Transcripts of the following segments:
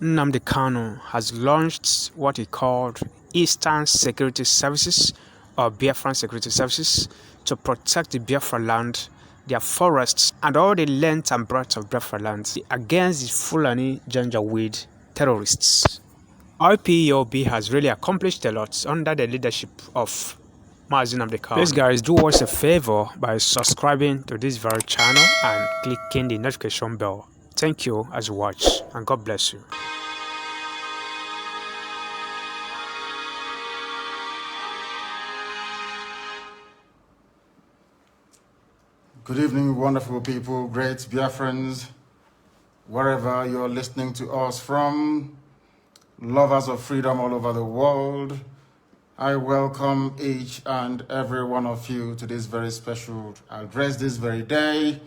Nnamdi Kanu has launched what he called Eastern Security Services or Biafran Security Services to protect the Biafra land, their forests, and all the length and breadth of Biafra land against the Fulani Janjaweed terrorists. IPOB has really accomplished a lot under the leadership of Mazi Nnamdi Kanu. Please guys, do us a favor by subscribing to this very channel and clicking the notification bell. Thank you as you watch, and God bless you. Good evening, wonderful people, great Biafrans, wherever you're listening to us from, lovers of freedom all over the world. I welcome each and every one of you to this very special address this very day.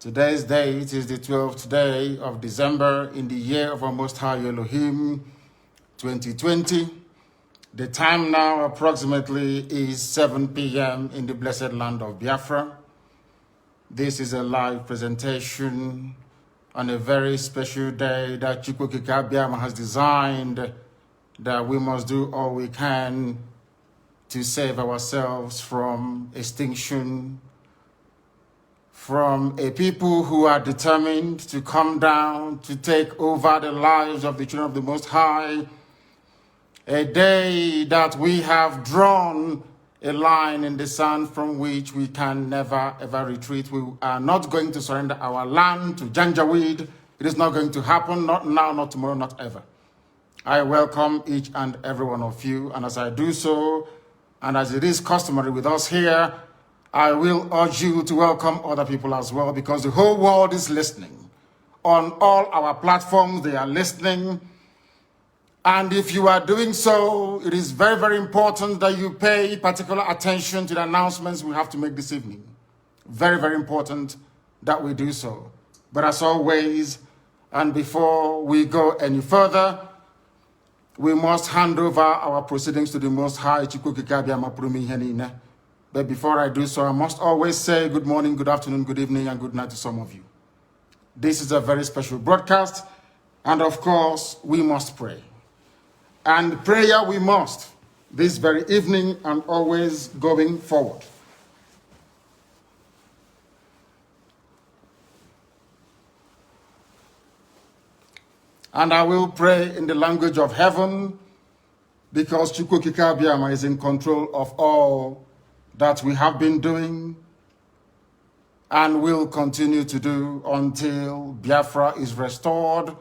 Today's date is the 12th day of December in the year of our Most High Elohim, 2020. The time now approximately is 7 p.m. in the blessed land of Biafra. This is a live presentation on a very special day that Chukwukika Biama has designed, that we must do all we can to save ourselves from extinction, from a people who are determined to come down, to take over the lives of the children of the Most High. A day that we have drawn a line in the sand from which we can never ever retreat. We are not going to surrender our land to Janjaweed. It is not going to happen, not now, not tomorrow, not ever. I welcome each and every one of you, and as I do so, and as it is customary with us here, I will urge you to welcome other people as well, because the whole world is listening. On all our platforms, they are listening. And if you are doing so, it is very, very important that you pay particular attention to the announcements we have to make this evening. Very, very important that we do so. But as always, and before we go any further, we must hand over our proceedings to the Most High. But before I do so, I must always say good morning, good afternoon, good evening, and good night to some of you. This is a very special broadcast, and of course, we must pray. And prayer we must, this very evening and always going forward. And I will pray in the language of heaven, because Chukwukika Biama is in control of all that we have been doing and will continue to do until Biafra is restored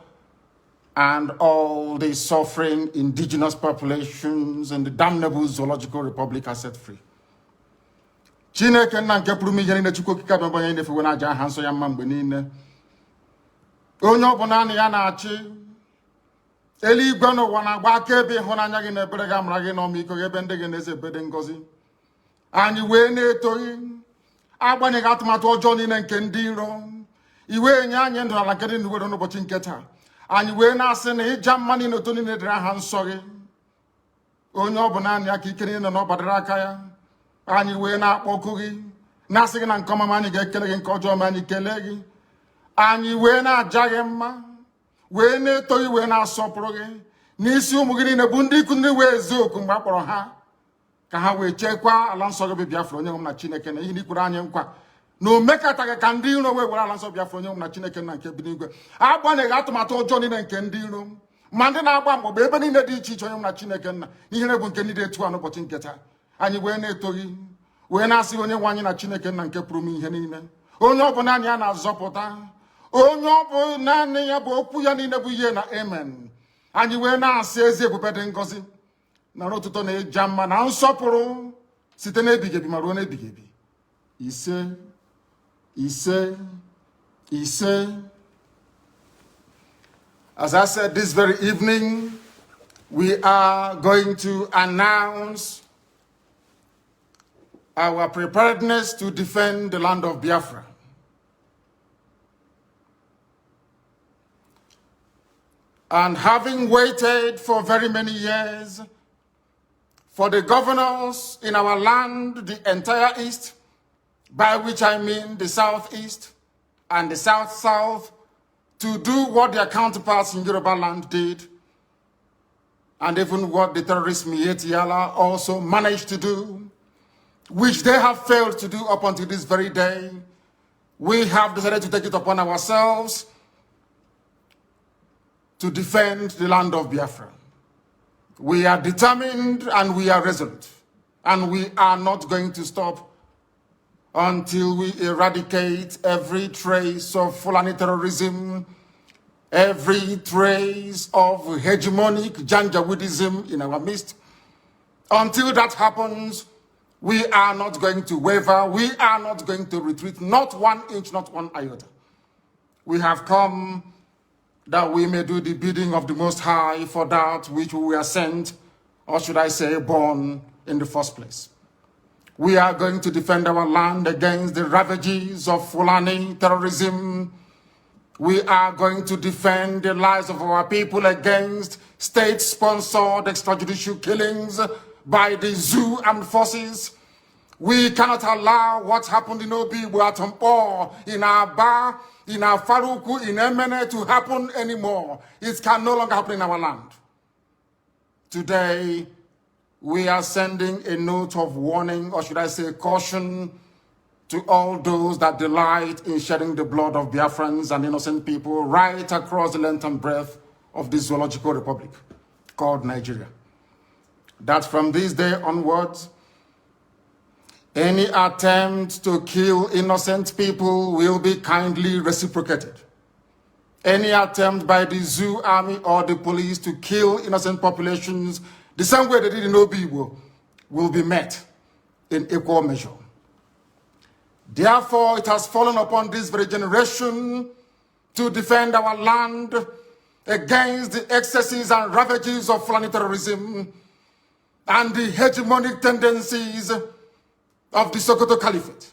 and all the suffering indigenous populations in the damnable zoological republic are set free. Chineke na nke pụrụ ihe niile Chukwukika Biama banye ndefe na aja aha nsọ ya mma mgbe niile. Onye ọbụla na ya na-achị eluigwe n'ụwa na-agba akaebe ịhụnanya gị na ebere gị amara gị n'ọmịiko gị ebe ndị gị na-eze ebede ngọzi. Anyị wee na-etoghị agbanyeghị atụmatụ ọjọọ niile nke ndị iro. Iwe nye anyị ndụ ala nke dị n'uwere n'ụbọchị nke taa. Anyị wee na-asị na ịja mma niile otu niile dịrị aha nsọ gị. Onye ọ bụ naanị aka ike niile na ọ gbadara aka ya. Anyị wee na-akpọku gị na-asị gị na nke ọma anyị ga-ekele gị, nke ọjọọ ma anyị kelee gị. Anyị wee na-aja gị mma, wee na-eto gị, wee na-asọpụrụ gị n'isi ụmụ gị niile bụ ndị ikwu ndị wee ezu oku mgbe a kpọrọ ha ka ha wee chekwaa ala nsọ gị bụ Biafra, onye nwe m na Chineke na ihe n'ikwuru anyị nkwa na o mekataghị ka ndị iro wee were ala nsọ Biafra, onye nwe m na Chineke na nke bi n'igwe. Agbanyeghị atụmatụ ọjọọ niile nke ndị iro ma ndị na-agba mgbọgba ebe niile dị iche iche, onye nwe m na Chineke nna ihere bụ nke ndị dị etu a n'ụbọchị nke taa. Anyị wee na-eto gị, wee na-asị onye nwe anyị na Chineke nna nke pụrụ m ihe niile, onye ọ bụ naanị ya na-azọpụta, onye ọ bụ naanị ya bụ okwu ya niile bụ ihe na amen. Anyị wee na-asị ezi ebube dị ngọzi na n'ụtụtụ na ịja mma na nsọpụrụ site n'ebighị ebi ma ruo n'ebighị ebi. Ise, ise, ise. As I said, this very evening, we are going to announce our preparedness to defend the land of Biafra. And having waited for very many years for the governors in our land, the entire East, by which I mean the Southeast and the South-South, to do what their counterparts in Yoruba land did, and even what the terrorist Miyetti Yala also managed to do, which they have failed to do up until this very day. We have decided to take it upon ourselves to defend the land of Biafra. We are determined and we are resolute, and we are not going to stop until we eradicate every trace of Fulani terrorism, every trace of hegemonic Janjaweedism in our midst. Until that happens, we are not going to waver. We are not going to retreat, not 1 inch, not 1 iota. We have come that we may do the bidding of the Most High for that which we were sent, or should I say born, in the first place. We are going to defend our land against the ravages of Fulani terrorism. We are going to defend the lives of our people against state-sponsored extrajudicial killings by the zoo armed forces. We cannot allow what happened in Obi, Buatompo, in Aba, in Faruku, in Emene to happen anymore. It can no longer happen in our land. Today, we are sending a note of warning, or should I say caution, to all those that delight in shedding the blood of Biafrans and innocent people right across the length and breadth of this zoological republic called Nigeria. That from this day onwards, any attempt to kill innocent people will be kindly reciprocated. Any attempt by the zoo army or the police to kill innocent populations the same way they did in Obi will be met in equal measure. Therefore, it has fallen upon this very generation to defend our land against the excesses and ravages of Fulani terrorism and the hegemonic tendencies of the Sokoto Caliphate.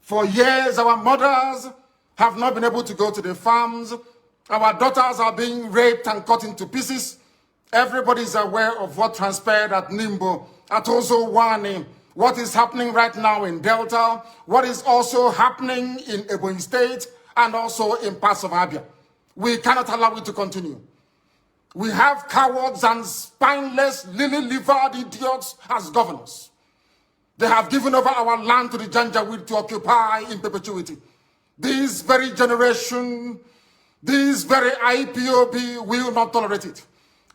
For years, our mothers have not been able to go to the farms. Our daughters are being raped and cut into pieces. Everybody is aware of what transpired at Nimbo, at Ozowani, what is happening right now in Delta, what is also happening in Ebonyi State, and also in parts of Abia. We cannot allow it to continue. We have cowards and spineless, lily-livered idiots as governors. They have given over our land to the Janjaweed to occupy in perpetuity. This very generation, this very IPOB will not tolerate it.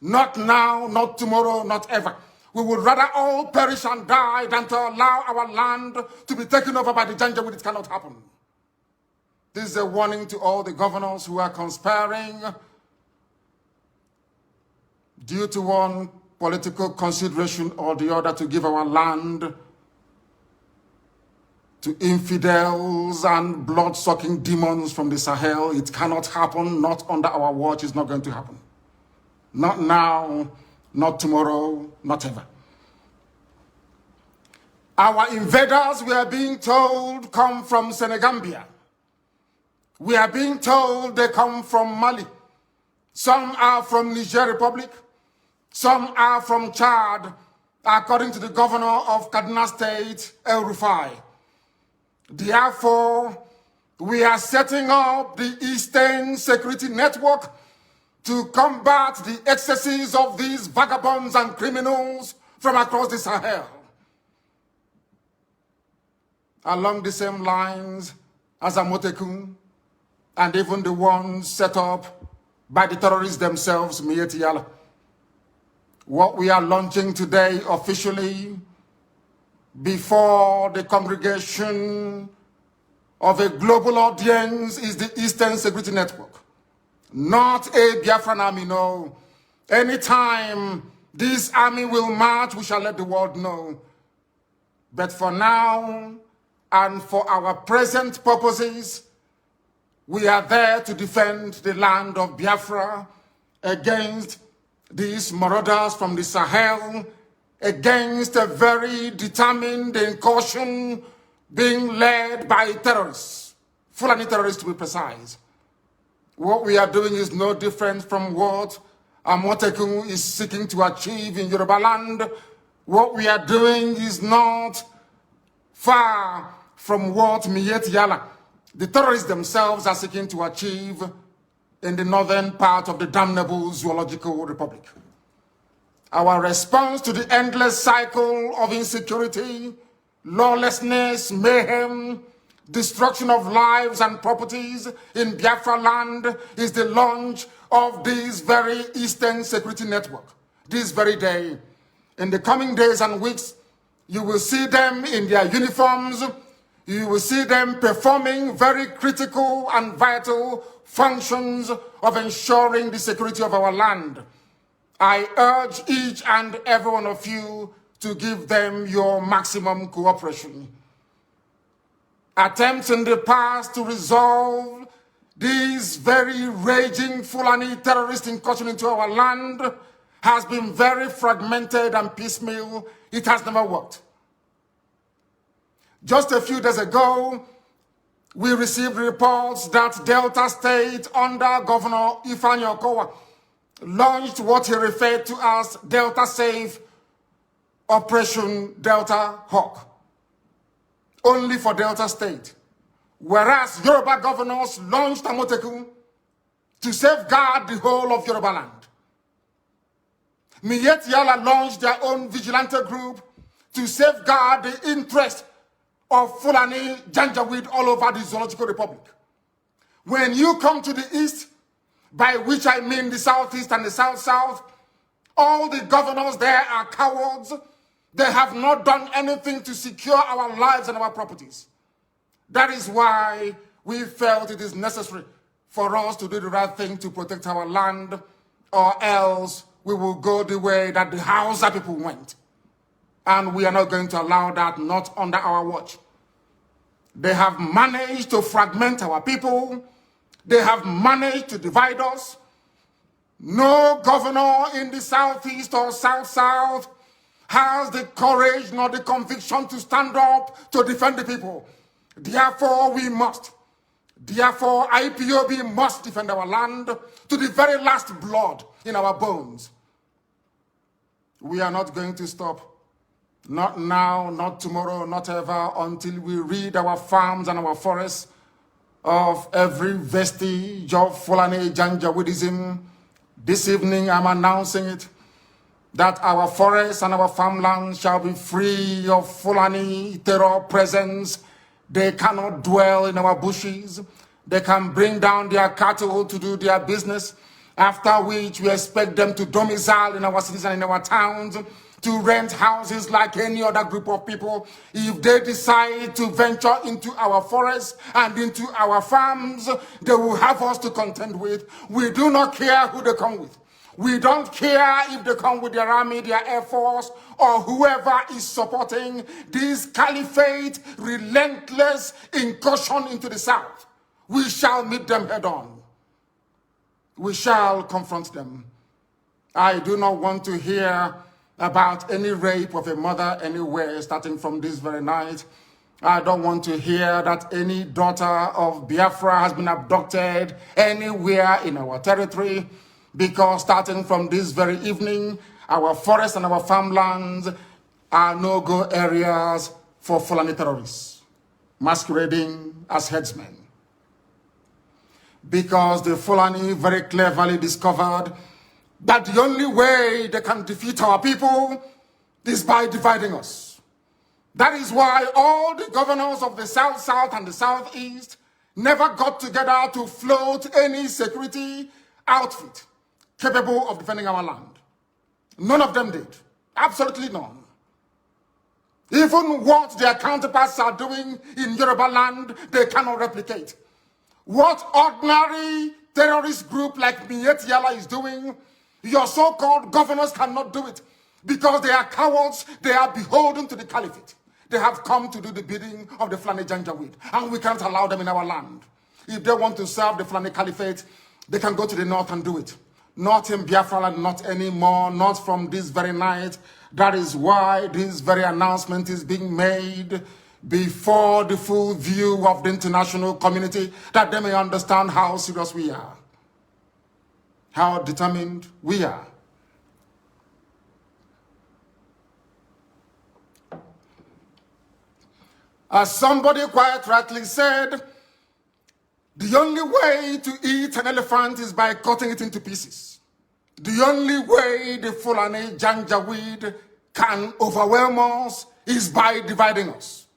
Not now, not tomorrow, not ever. We would rather all perish and die than to allow our land to be taken over by the Janjaweed. It cannot happen. This is a warning to all the governors who are conspiring due to one political consideration or the other to give our land to infidels and blood-sucking demons from the Sahel. It cannot happen, not under our watch. It's not going to happen. Not now, not tomorrow, not ever. Our invaders, we are being told, come from Senegambia. We are being told they come from Mali. Some are from Niger Republic. Some are from Chad, according to the governor of Kaduna State, El Rufai. Therefore, we are setting up the Eastern Security Network to combat the excesses of these vagabonds and criminals from across the Sahel. Along the same lines as Amotekun, and even the ones set up by the terrorists themselves, Miyetti Yala. What we are launching today officially before the congregation of a global audience is the Eastern Security Network. Not a Biafran army, no. Anytime this army will march, we shall let the world know. But for now, and for our present purposes, we are there to defend the land of Biafra against these marauders from the Sahel, against a very determined incursion being led by terrorists, Fulani terrorists to be precise. What we are doing is no different from what Amotekun is seeking to achieve in Yoruba land. What we are doing is not far from what Miyetti Yala, the terrorists themselves, are seeking to achieve in the northern part of the damnable Zoological Republic. Our response to the endless cycle of insecurity, lawlessness, mayhem, destruction of lives and properties in Biafra land is the launch of this very Eastern Security Network. This very day, in the coming days and weeks, you will see them in their uniforms. You will see them performing very critical and vital functions of ensuring the security of our land. I urge each and every one of you to give them your maximum cooperation. Attempts in the past to resolve this very raging Fulani terrorist incursion into our land has been very fragmented and piecemeal. It has never worked. Just a few days ago, we received reports that Delta State under Governor Ifeanyi Okowa launched what he referred to as Delta Safe Operation Delta Hawk, only for Delta State. Whereas Yoruba governors launched Amotekun to safeguard the whole of Yoruba land. Miyetti Yala launched their own vigilante group to safeguard the interest of Fulani Janjaweed all over the Zoological Republic. When you come to the east, by which I mean the southeast and the south-south, all the governors there are cowards. They have not done anything to secure our lives and our properties. That is why we felt it is necessary for us to do the right thing to protect our land, or else we will go the way that the Hausa people went. And we are not going to allow that, not under our watch. They have managed to fragment our people. They have managed to divide us. No governor in the southeast or south-south has the courage nor the conviction to stand up to defend the people. Therefore, we must. Therefore, IPOB must defend our land to the very last blood in our bones. We are not going to stop. Not now, not tomorrow, not ever, until we rid our farms and our forests of every vestige of Fulani Janjaweedism. This evening, I'm announcing it, that our forests and our farmlands shall be free of Fulani terror presence. They cannot dwell in our bushes. They can bring down their cattle to do their business, after which we expect them to domicile in our cities and in our towns, to rent houses like any other group of people. If they decide to venture into our forests and into our farms, they will have us to contend with. We do not care who they come with. We don't care if they come with their army, their air force, or whoever is supporting this caliphate relentless incursion into the south. We shall meet them head on. We shall confront them. I do not want to hear about any rape of a mother anywhere starting from this very night. I don't want to hear that any daughter of Biafra has been abducted anywhere in our territory, because starting from this very evening, our forests and our farmlands are no-go areas for Fulani terrorists masquerading as headsmen. Because the Fulani very cleverly discovered that the only way they can defeat our people is by dividing us. That is why all the governors of the South-South and the Southeast never got together to float any security outfit capable of defending our land. None of them did. Absolutely none. Even what their counterparts are doing in Yoruba land, they cannot replicate. What ordinary terrorist group like Miyetti Yala is doing, your so-called governors cannot do it, because they are cowards. They are beholden to the caliphate. They have come to do the bidding of the Fulani Janjaweed, and we can't allow them in our land. If they want to serve the Fulani caliphate, they can go to the north and do it. Not in Biafra land, not anymore, not from this very night. That is why this very announcement is being made before the full view of the international community, that they may understand how serious we are, how determined we are. As somebody quite rightly said, The only way to eat an elephant is by cutting it into pieces. The only way the Fulani Janjaweed can overwhelm us is by dividing us.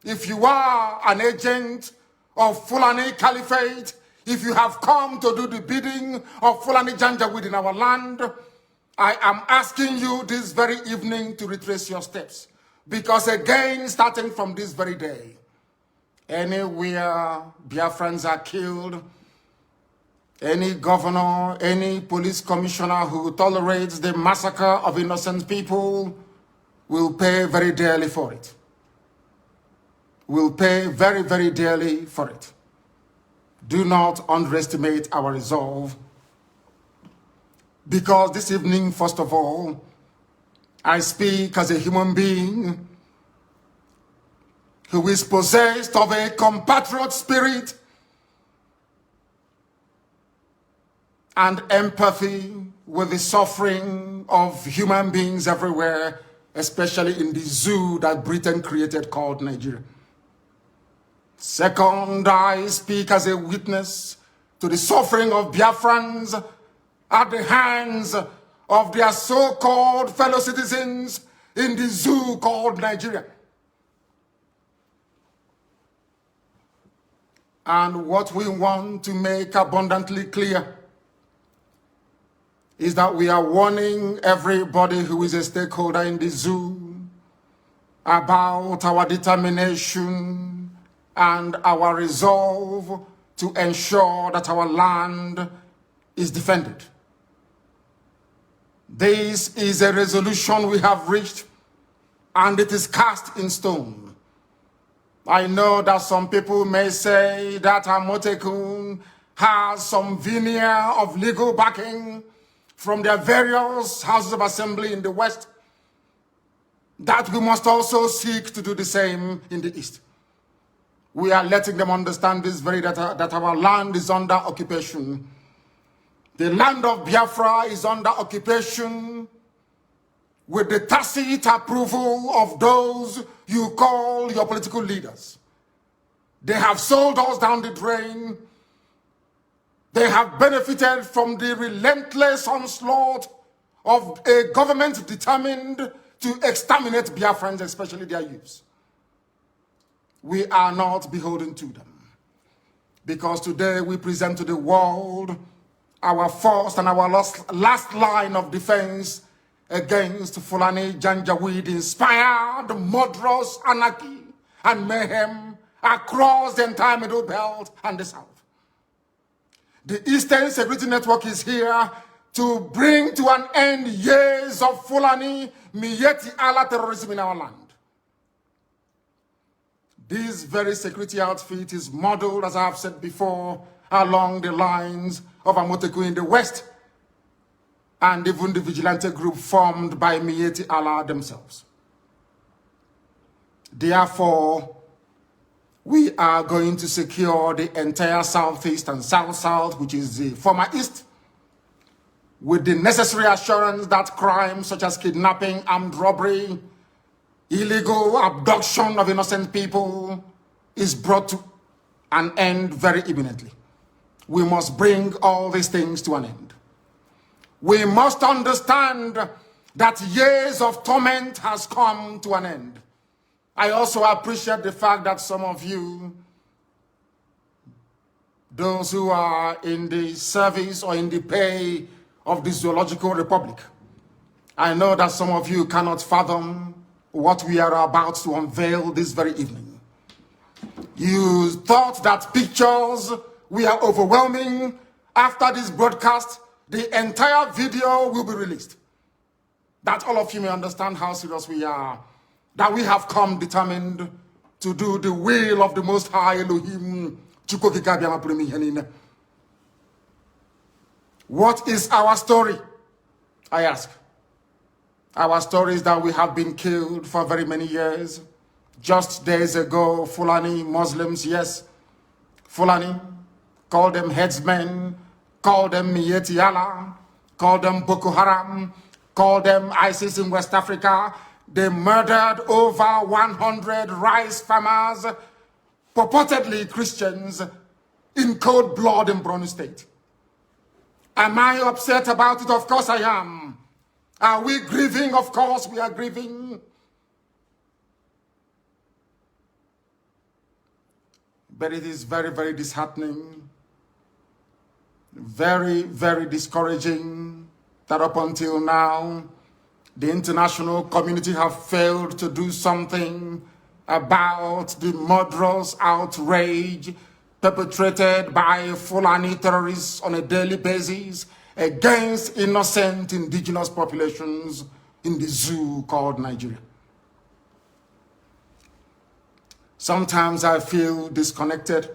If you are an agent of Fulani Caliphate, if you have come to do the bidding of Fulani Janjaweed in our land, I am asking you this very evening to retrace your steps. Because again, starting from this very day, anywhere Biafrans are killed, any governor, any police commissioner who tolerates the massacre of innocent people will pay very dearly for it. Will pay very, very dearly for it. Do not underestimate our resolve. Because this evening, first of all, I speak as a human being who is possessed of a compatriot spirit and empathy with the suffering of human beings everywhere, especially in the zoo that Britain created called Nigeria. Second, I speak as a witness to the suffering of Biafrans at the hands of their so-called fellow citizens in the zoo called Nigeria. And what we want to make abundantly clear is that we are warning everybody who is a stakeholder in the zoo about our determination and our resolve to ensure that our land is defended. This is a resolution we have reached, and it is cast in stone. I know that some people may say that Amotekun has some veneer of legal backing from their various houses of assembly in the West, that we must also seek to do the same in the East. We are letting them understand this very that our land is under occupation. The land of Biafra is under occupation with the tacit approval of those you call your political leaders. They have sold us down the drain. They have benefited from the relentless onslaught of a government determined to exterminate Biafrans, especially their youths. We are not beholden to them, because today we present to the world our first and our last line of defense against Fulani Janjaweed-inspired murderous anarchy and mayhem across the entire Middle Belt and the South. The Eastern Security Network is here to bring to an end years of Fulani Miyetti Allah terrorism in our land. This very security outfit is modeled, as I have said before, along the lines of Amotekun in the West, and even the vigilante group formed by Miyetti Allah themselves. Therefore, we are going to secure the entire Southeast and South-South, which is the former East, with the necessary assurance that crimes such as kidnapping, armed robbery, illegal abduction of innocent people is brought to an end very imminently. We must bring all these things to an end. We must understand that years of torment has come to an end. I also appreciate the fact that some of you, those who are in the service or in the pay of the Zoological Republic, I know that some of you cannot fathom what we are about to unveil this very evening. You thought that pictures were overwhelming. After this broadcast, the entire video will be released. That all of you may understand how serious we are, that we have come determined to do the will of the Most High Elohim. What is our story? I ask. Our story is that we have been killed for very many years. Just days ago, Fulani Muslims, yes, Fulani, call them headsmen, call them Miyetti Allah, call them Boko Haram, call them ISIS in West Africa. They murdered over 100 rice farmers, purportedly Christians, in cold blood in Borno State. Am I upset about it? Of course I am. Are we grieving? Of course we are grieving. But it is very, very disheartening, very, very discouraging that up until now, the international community have failed to do something about the murderous outrage perpetrated by Fulani terrorists on a daily basis against innocent indigenous populations in the zoo called Nigeria. Sometimes I feel disconnected,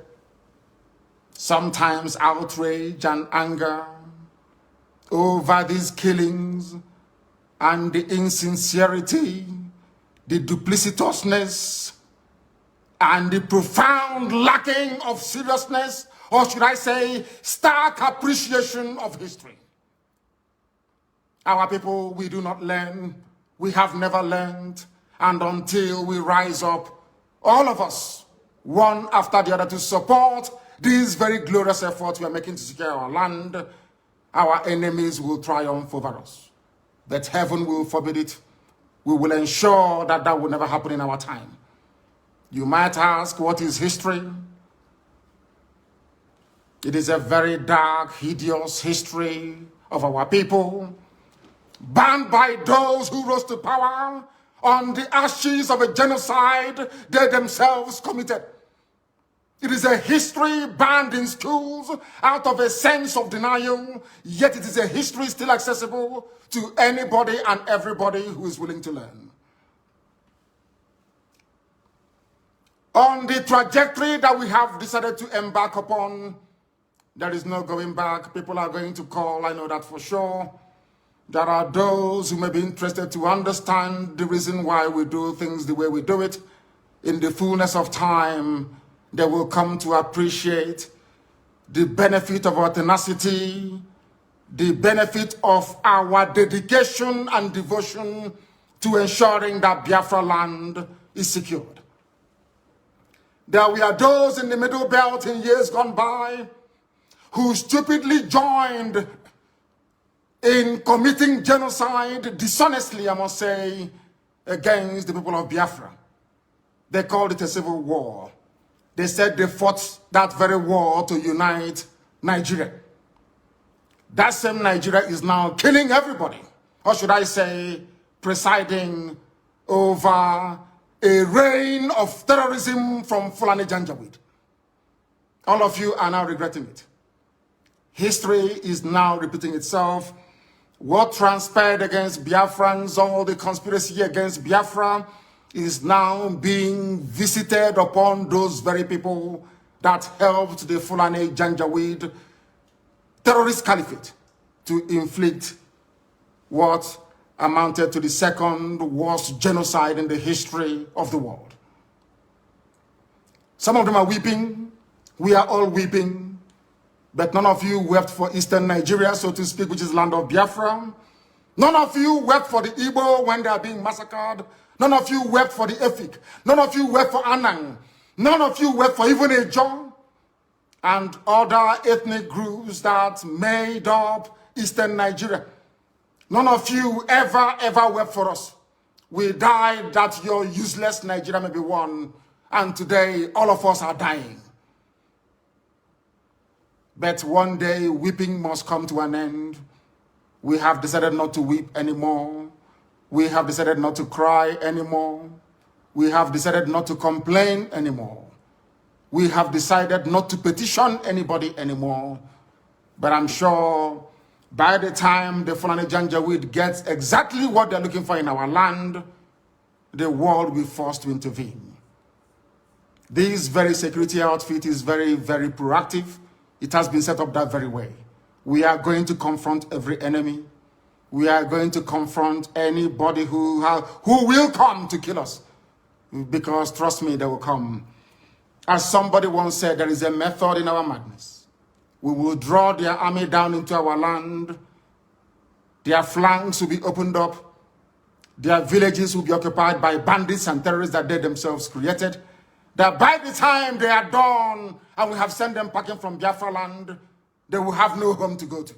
sometimes outrage and anger over these killings and the insincerity, the duplicitousness, and the profound lacking of seriousness, or should I say, stark appreciation of history. Our people, we do not learn, we have never learned, and until we rise up, all of us, one after the other, to support these very glorious efforts we are making to secure our land, our enemies will triumph over us. But heaven will forbid it. We will ensure that that will never happen in our time. You might ask, what is history? It is a very dark, hideous history of our people, banned by those who rose to power on the ashes of a genocide they themselves committed. It is a history banned in schools out of a sense of denial, yet it is a history still accessible to anybody and everybody who is willing to learn. On the trajectory that we have decided to embark upon, there is no going back. People are going to call, I know that for sure. There are those who may be interested to understand the reason why we do things the way we do it. In the fullness of time, they will come to appreciate the benefit of our tenacity, the benefit of our dedication and devotion to ensuring that Biafra land is secured. There were those in the Middle Belt in years gone by who stupidly joined in committing genocide, dishonestly, I must say, against the people of Biafra. They called it a civil war. They said they fought that very war to unite Nigeria. That same Nigeria is now killing everybody, or should I say, presiding over a reign of terrorism from Fulani Janjaweed. All of you are now regretting it. History is now repeating itself. What transpired against Biafrans, all the conspiracy against Biafra, is now being visited upon those very people that helped the Fulani Janjaweed terrorist caliphate to inflict what amounted to the second worst genocide in the history of the world. Some of them are weeping. We are all weeping. But none of you wept for Eastern Nigeria, so to speak, which is land of Biafra. None of you wept for the Igbo when they are being massacred. None of you wept for the Efik. None of you wept for Anang. None of you wept for even Ejo and other ethnic groups that made up Eastern Nigeria. None of you ever wept for us. We died that your useless Nigeria may be won, and today all of us are dying. But one day, weeping must come to an end. We have decided not to weep anymore. We have decided not to cry anymore. We have decided not to complain anymore. We have decided not to petition anybody anymore. But I'm sure by the time the Fulani Janjaweed gets exactly what they're looking for in our land, the world will be forced to intervene. This very security outfit is very, very proactive. It has been set up that very way. We are going to confront every enemy. We are going to confront anybody who will come to kill us. Because trust me, they will come. As somebody once said, there is a method in our madness. We will draw their army down into our land. Their flanks will be opened up. Their villages will be occupied by bandits and terrorists that they themselves created. that by the time they are done and we have sent them packing from Biafra land, they will have no home to go to.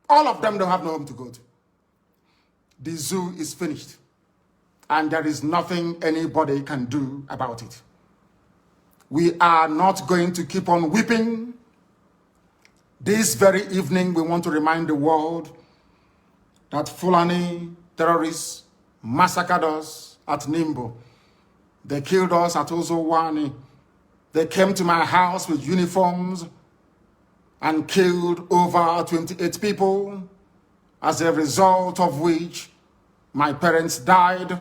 All of them don't have no home to go to. The zoo is finished, and there is nothing anybody can do about it. We are not going to keep on weeping. This very evening, we want to remind the world that Fulani terrorists massacred us at Nimbo. They killed us at Ozowani. They came to my house with uniforms and killed over 28 people, as a result of which my parents died.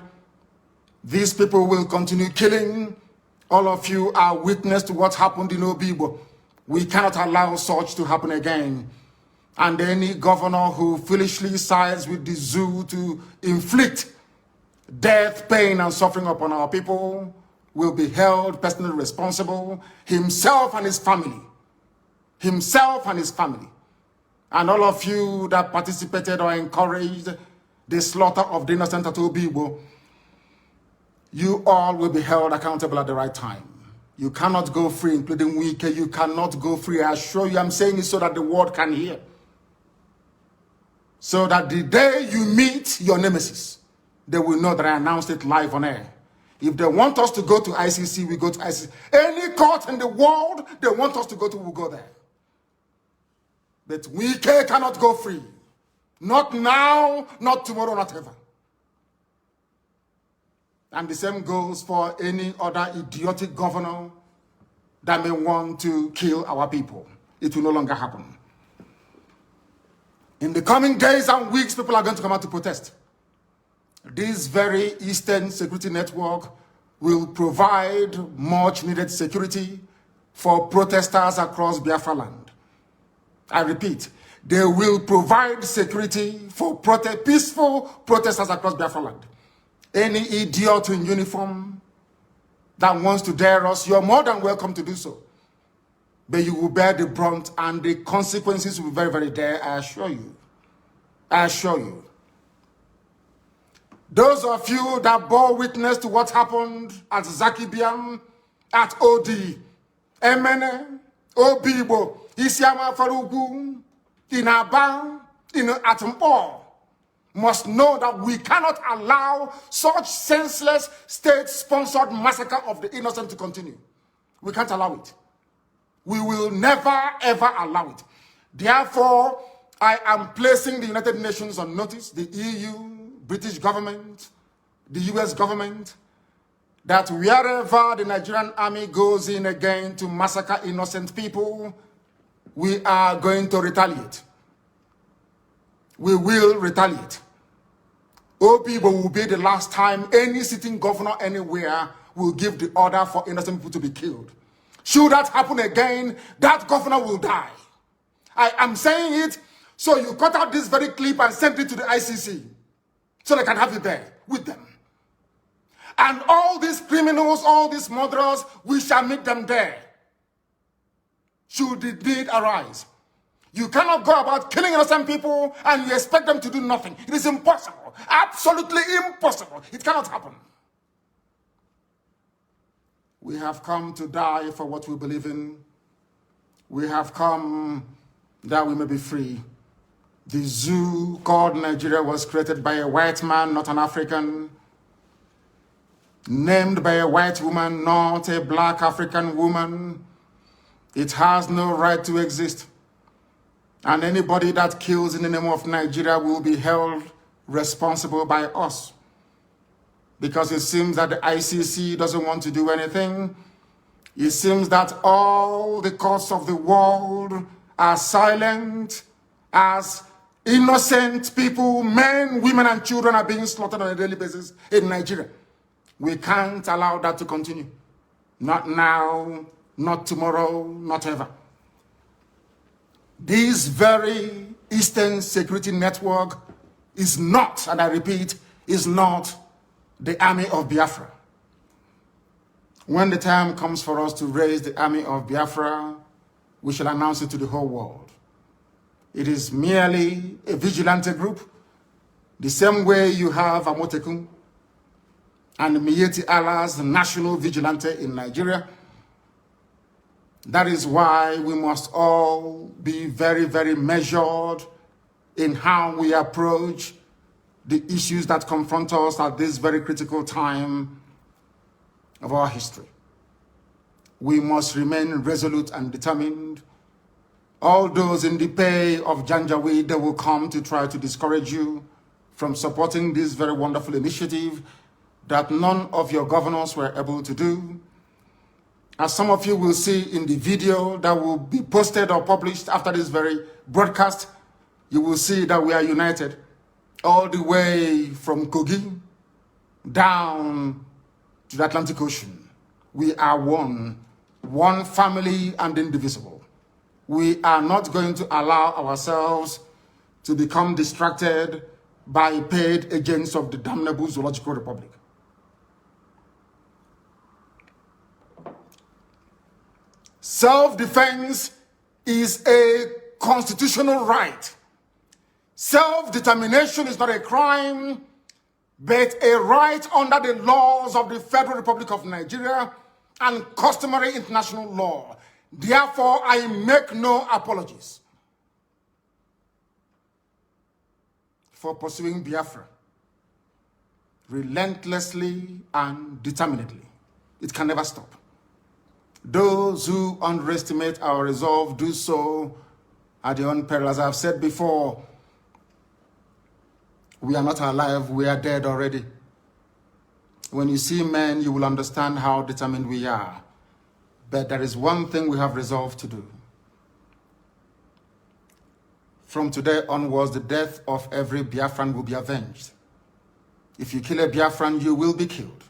These people will continue killing. All of you are witness to what happened in Obibo. We cannot allow such to happen again. And any governor who foolishly sides with the zoo to inflict death, pain, and suffering upon our people will be held personally responsible, himself and his family. Himself and his family. And all of you that participated or encouraged the slaughter of the innocent at Obibo, you all will be held accountable at the right time. You cannot go free, including Wike. You cannot go free. I assure you, I'm saying it so that the world can hear. So that the day you meet your nemesis, they will know that I announced it live on air. If they want us to go to ICC, we go to ICC. Any court in the world they want us to go to, we'll go there. But Wike cannot go free. Not now, not tomorrow, not ever. And the same goes for any other idiotic governor that may want to kill our people. It will no longer happen. In the coming days and weeks, people are going to come out to protest. This very Eastern Security Network will provide much needed security for protesters across Biafra land. I repeat, they will provide security for peaceful protesters across Biafra land. Any idiot in uniform that wants to dare us, you're more than welcome to do so. But you will bear the brunt, and the consequences will be very, very dire, I assure you. I assure you. Those of you that bore witness to what happened at Zakibiam, at OD, Emene, Obibo, Isiama Farugu, in Aba, in Atampo, must know that we cannot allow such senseless state-sponsored massacre of the innocent to continue. We can't allow it. We will never, ever allow it. Therefore, I am placing the United Nations on notice, the EU, British government, the US government, that wherever the Nigerian army goes in again to massacre innocent people, we are going to retaliate. We will retaliate. Obibo will be the last time any sitting governor anywhere will give the order for innocent people to be killed. Should that happen again, that governor will die. I am saying it, so you cut out this very clip and send it to the ICC, so they can have it there with them. And all these criminals, all these murderers, we shall meet them there, should the need arise. You cannot go about killing innocent people and you expect them to do nothing. It is impossible. Absolutely impossible. It cannot happen. We have come to die for what we believe in. We have come that we may be free. The zoo called Nigeria was created by a white man, not an African. Named by a white woman, not a black African woman. It has no right to exist. And anybody that kills in the name of Nigeria will be held responsible by us. Because it seems that the ICC doesn't want to do anything. It seems that all the courts of the world are silent as innocent people, men, women, and children are being slaughtered on a daily basis in Nigeria. We can't allow that to continue. Not now, not tomorrow, not ever. This very Eastern Security Network is not, and I repeat, is not the army of Biafra. When the time comes for us to raise the army of Biafra, we shall announce it to the whole world. It is merely a vigilante group, the same way you have Amotekun and Miyetti Allah's national vigilante in Nigeria. That is why we must all be very, very measured in how we approach the issues that confront us at this very critical time of our history. We must remain resolute and determined. All those in the pay of Janjaweed that will come to try to discourage you from supporting this very wonderful initiative that none of your governors were able to do. As some of you will see in the video that will be posted or published after this very broadcast, you will see that we are united all the way from Kogi down to the Atlantic Ocean. We are one family and indivisible. We are not going to allow ourselves to become distracted by paid agents of the damnable Zoological Republic. Self-defense is a constitutional right. Self-determination is not a crime, but a right under the laws of the Federal Republic of Nigeria and customary international law. Therefore, I make no apologies for pursuing Biafra relentlessly and determinedly. It can never stop. Those who underestimate our resolve do so at their own peril. As I've said before, we are not alive, we are dead already. When you see men, you will understand how determined we are. But there is one thing we have resolved to do. From today onwards, the death of every Biafran will be avenged. If you kill a Biafran, you will be killed.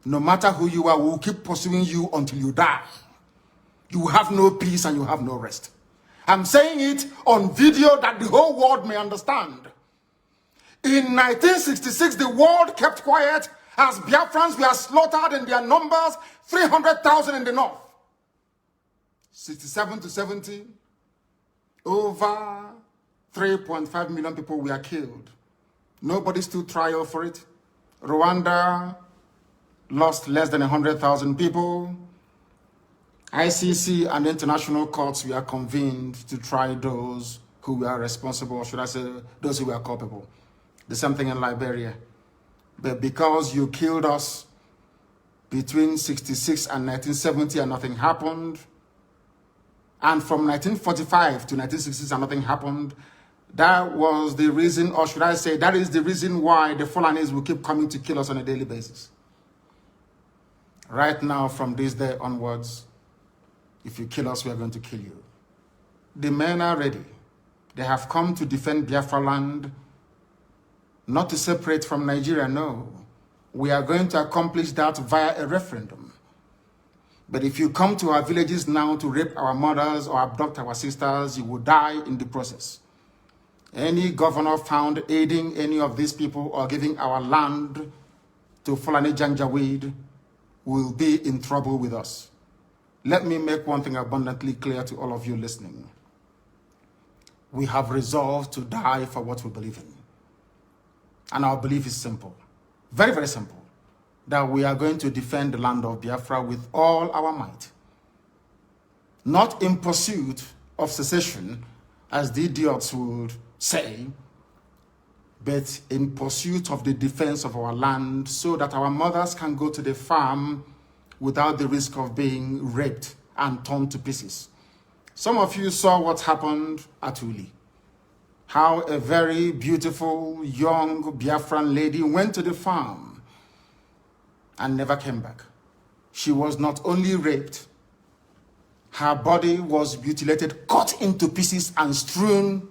No matter who you are, we will keep pursuing you until you die. You have no peace and you have no rest. I'm saying it on video that the whole world may understand. In 1966, the world kept quiet as Biafrans were slaughtered in their numbers, 300,000 in the north. 67 to 70, over 3.5 million people were killed. Nobody stood trial for it. Rwanda lost less than 100,000 people. ICC and international courts were convened to try those who were responsible, or should I say, those who were culpable. The same thing in Liberia. But because you killed us between 66 and 1970 and nothing happened, and from 1945 to 1966 and nothing happened, that was the reason, or should I say, that is the reason why the Fulanis will keep coming to kill us on a daily basis. Right now, from this day onwards, if you kill us, we are going to kill you. The men are ready. They have come to defend Biafra land, not to separate from Nigeria, no. We are going to accomplish that via a referendum. But if you come to our villages now to rape our mothers or abduct our sisters, you will die in the process. Any governor found aiding any of these people or giving our land to Fulani Janjaweed will be in trouble with us. Let me make one thing abundantly clear to all of you listening. We have resolved to die for what we believe in. And our belief is simple, very, very simple, that we are going to defend the land of Biafra with all our might. Not in pursuit of secession, as the idiots would say, but in pursuit of the defense of our land so that our mothers can go to the farm without the risk of being raped and torn to pieces. Some of you saw what happened at Uli. How a very beautiful young Biafran lady went to the farm and never came back. She was not only raped, her body was mutilated, cut into pieces and strewn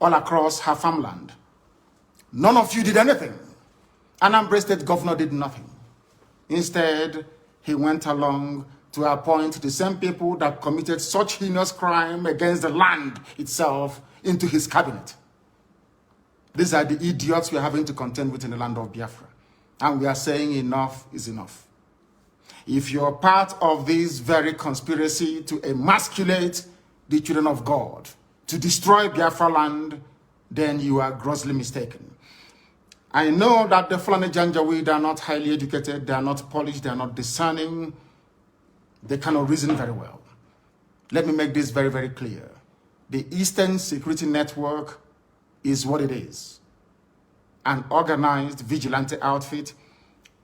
all across her farmland. None of you did anything. Anambra State governor did nothing. Instead, he went along to appoint the same people that committed such heinous crime against the land itself into his cabinet. These are the idiots we are having to contend with in the land of Biafra. And we are saying enough is enough. If you're part of this very conspiracy to emasculate the children of God, to destroy Biafra land, then you are grossly mistaken. I know that the Fulani Janjaweed are not highly educated, they are not polished, they are not discerning, they cannot reason very well. Let me make this very, very clear. The Eastern Security Network is what it is. An organized vigilante outfit,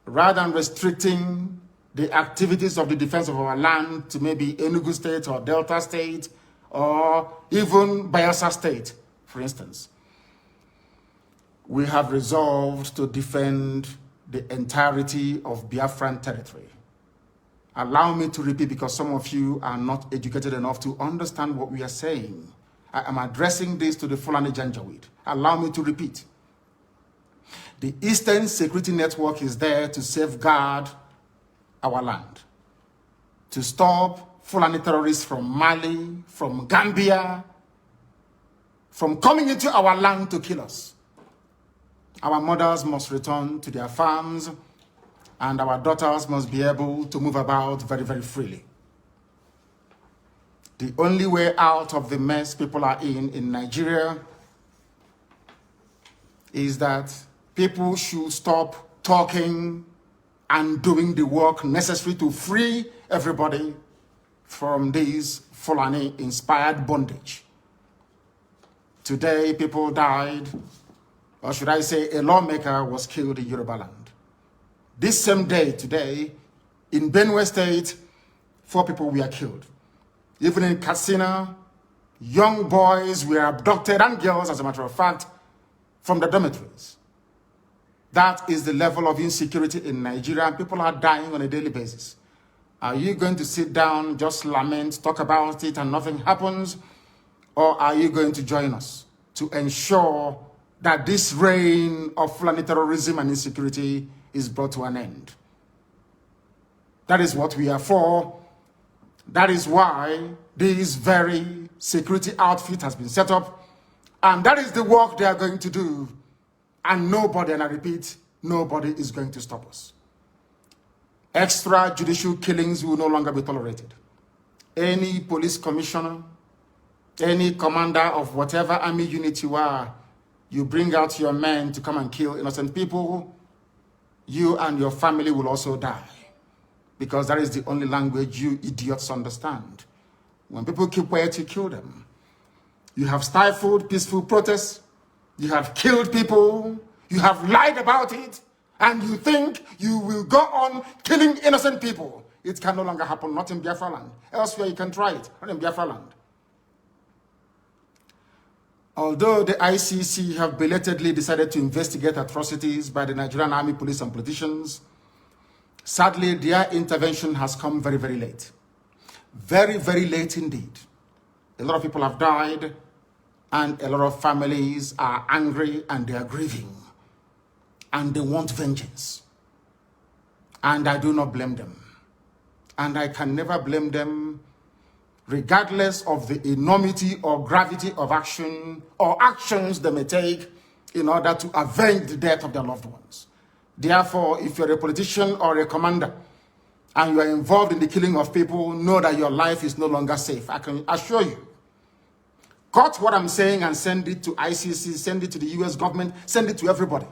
rather than restricting the activities of the defense of our land to maybe Enugu State or Delta State or even Bayelsa State, for instance. We have resolved to defend the entirety of Biafran territory. Allow me to repeat, because some of you are not educated enough to understand what we are saying. I am addressing this to the Fulani Janjaweed. Allow me to repeat. The Eastern Security Network is there to safeguard our land, to stop Fulani terrorists from Mali, from Gambia, from coming into our land to kill us. Our mothers must return to their farms, and our daughters must be able to move about very, very freely. The only way out of the mess people are in Nigeria is that people should stop talking and doing the work necessary to free everybody from this Fulani-inspired bondage. Today, people died, or should I say a lawmaker was killed in Yoruba land. This same day, today, in Benue State, 4 people were killed. Even in Katsina, young boys were abducted, and girls, as a matter of fact, from the dormitories. That is the level of insecurity in Nigeria, and people are dying on a daily basis. Are you going to sit down, just lament, talk about it, and nothing happens? Or are you going to join us to ensure that this reign of Fulani terrorism and insecurity is brought to an end? That is what we are for. That is why this very security outfit has been set up. And that is the work they are going to do. And nobody, and I repeat, nobody is going to stop us. Extrajudicial killings will no longer be tolerated. Any police commissioner, any commander of whatever army unit you are, you bring out your men to come and kill innocent people, you and your family will also die. Because that is the only language you idiots understand. When people keep quiet, you kill them. You have stifled peaceful protests. You have killed people. You have lied about it. And you think you will go on killing innocent people. It can no longer happen, not in Biafra land. Elsewhere you can try it, not in Biafra land. Although the ICC have belatedly decided to investigate atrocities by the Nigerian Army, police, and politicians, sadly, their intervention has come very, very late. Very, very late indeed. A lot of people have died, and a lot of families are angry and they are grieving. And they want vengeance. And I do not blame them. And I can never blame them, regardless of the enormity or gravity of action or actions they may take in order to avenge the death of their loved ones. Therefore, if you're a politician or a commander and you are involved in the killing of people, know that your life is no longer safe. I can assure you. Cut what I'm saying and send it to ICC, send it to the US government, send it to everybody.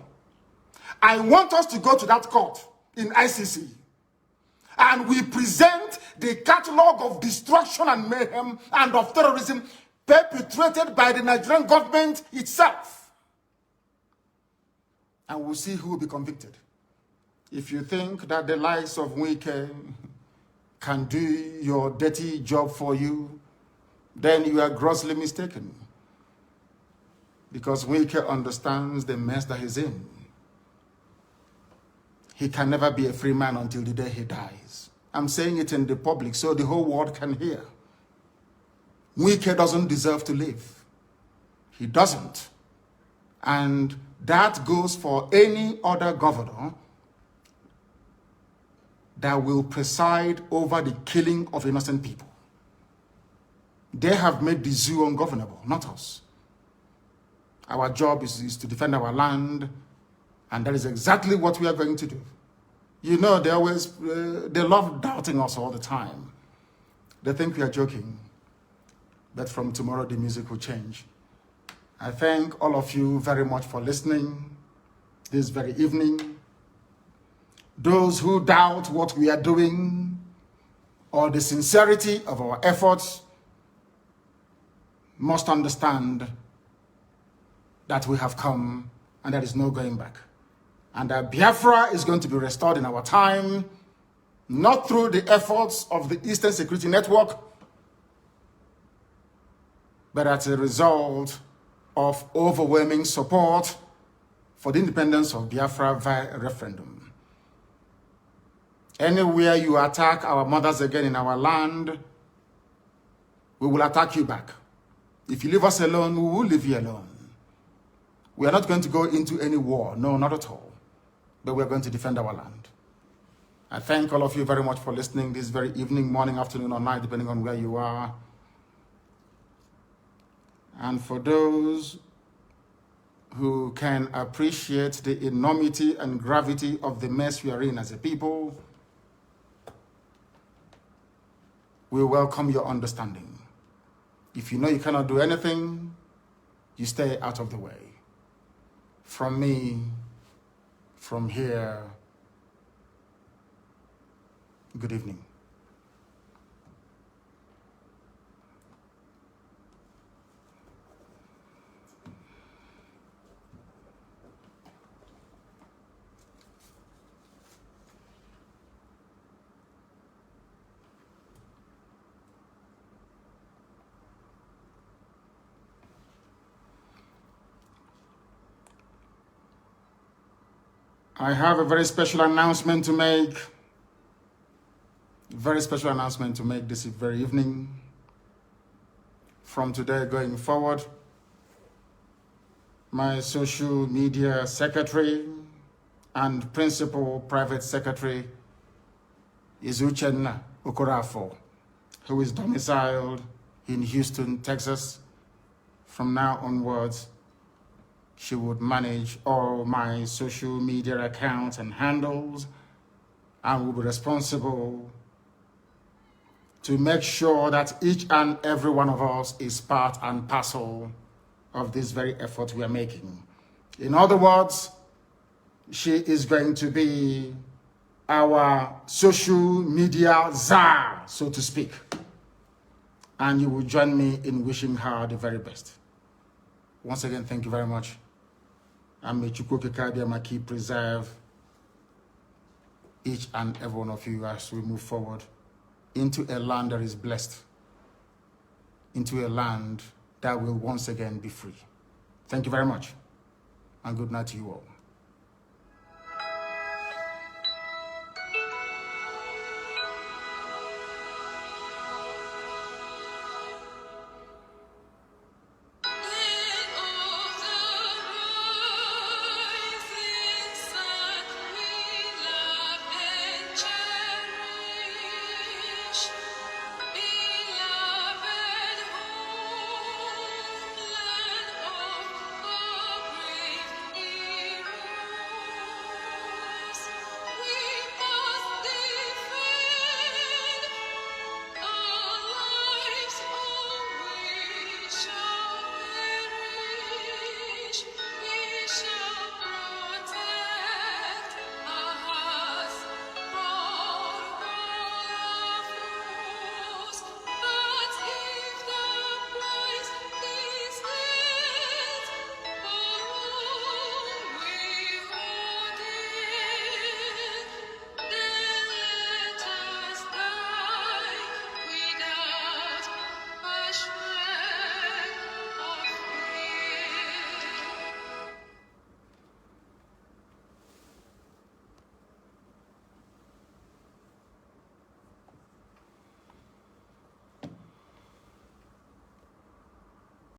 I want us to go to that court in ICC and we present the catalog of destruction and mayhem and of terrorism perpetrated by the Nigerian government itself. And we'll see who will be convicted. If you think that the likes of Wike can do your dirty job for you, then you are grossly mistaken. Because Wike understands the mess that he's in. He can never be a free man until the day he dies. I'm saying it in the public so the whole world can hear. Wike doesn't deserve to live. He doesn't. And that goes for any other governor that will preside over the killing of innocent people. They have made the zoo ungovernable, not us. Our job is to defend our land, and that is exactly what we are going to do. You know, they love doubting us all the time. They think we are joking. But from tomorrow, the music will change. I thank all of you very much for listening this very evening. Those who doubt what we are doing or the sincerity of our efforts, must understand that we have come and there is no going back. And that Biafra is going to be restored in our time, not through the efforts of the Eastern Security Network, but as a result of overwhelming support for the independence of Biafra via a referendum. Anywhere you attack our mothers again in our land, we will attack you back. If you leave us alone, we will leave you alone. We are not going to go into any war, no, not at all. But we are going to defend our land. I thank all of you very much for listening this very evening, morning, afternoon, or night, depending on where you are. And for those who can appreciate the enormity and gravity of the mess we are in as a people, we welcome your understanding. If you know you cannot do anything, you stay out of the way. From me, from here, good evening. I have a very special announcement to make. Very special announcement to make this very evening. From today going forward, my social media secretary and principal private secretary is Uchenna Okorafo, who is domiciled in Houston, Texas. From now onwards, she would manage all my social media accounts and handles and will be responsible to make sure that each and every one of us is part and parcel of this very effort we are making. In other words, she is going to be our social media czar, so to speak. And you will join me in wishing her the very best. Once again, thank you very much. And may Chukwukekabiyama preserve each and every one of you as we move forward into a land that is blessed, into a land that will once again be free. Thank you very much, and good night to you all.